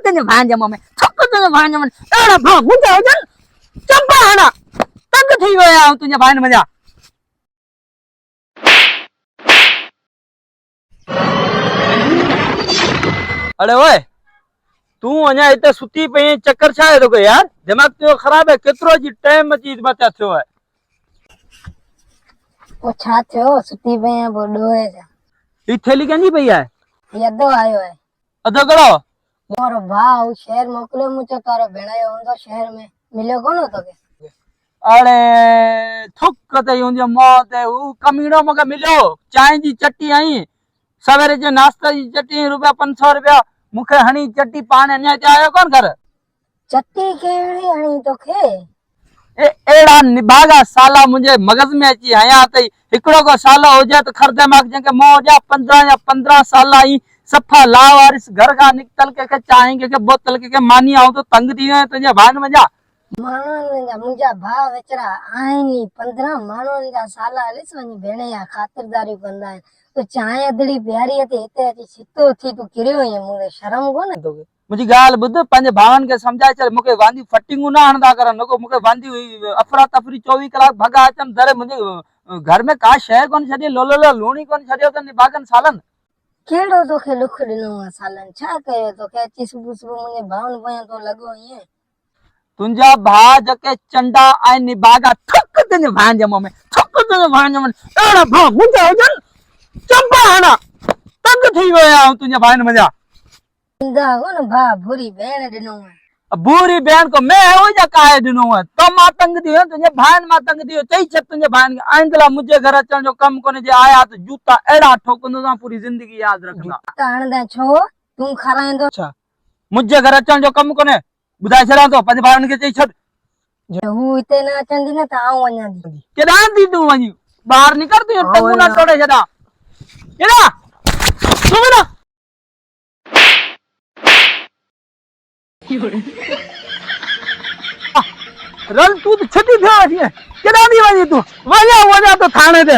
तुझे भांजे में थक तुझे भांजे में एड़ा भा मुंजा हो जन चंपा हना तंग थी वया हूं तुझे भाई मजा अरे ओए तू अञा इते सुती पई चक्कर छा है तो यार दिमाग तो खराब है केतरो जी टाइम चीज बचा थियो है वो छा थियो सुती पे वो डोए जा ई थैली कंजी पई है यदो आयो है अधो करो मोरो भाव शहर मोकले मुझे तारो भेणायो हुंदो शहर में मिलियो कोन तो के अरे थुक ते हुंदी मौत है ऊ कमीनो मके मिलियो चाय जी चट्टी आई सवेरे जे नाश्ता जी चट्टी रुपया 500 रुपया मुखे हणी चट्टी पान अञा ते आयो कोन घर चट्टी केड़ी हणी तो के एड़ा निभागा साला मुझे मगज में अची हया तई हिकड़ो को साला हो जाए तो खर दिमाग जके मो जा 15 साला ई सफा लावारिस घर का निकल के चाहेंगे के बोतल के मानी आऊं तो तंग थी है तुझे भान मजा मानन जा मुझा भाव वेचरा आईनी 15 मानन जा साला हलिस वनी भेणे या खातिरदारी कंदा है तो चाय अदड़ी प्यारी हती हिते अची छितो थी तू किरियो ये मुने शर्म को न तोके मुझी गाल बुध पंजे भावन के समझाए चल मुके वांदी फटिंग ना हणदा कर नको मुके वांदी अफरा तफरी 24 कलाक भगा अचन दरे मुझे घर में का शय कोन छडी लोलो लूणी कोन छडियो त निभागन सालन केड़ो तोखे लुख दिनो सालन छा कयो तो के अची सुबह सुबह मुने भावन पया तो लगो ये तुंजा भा जके चंडा आई निभागा थक तुझे भांजे में थक तुझे भांजे में एड़ा भा मुंजा हो जन चंपा हना तंग थी वया हूं तुझे भान मजा इंदा हो न भा भूरी भेण दिनो बूरी बहन को मैं हो जा काहे दिनो है तो मातंग दियो तुझे भान मातंग दियो चई छ तुझे भान आंदला मुझे घर अचण जो कम कोने जे आया तो जूता एड़ा ठोकंदो ता पूरी जिंदगी याद रखना ताण दा छो तू खरांदो अच्छा मुझे घर अचण जो कम कोने बुधाई छरा तो पंज भान के चई छ जो हूं इते ना चंदी ना ता आऊं वना दी केदा दी तू वनी बाहर निकल तू टंगू ना तोड़े छदा केदा सुन ना रल तू तो छती थे केदा दी वनी तू वजा तो थाने दे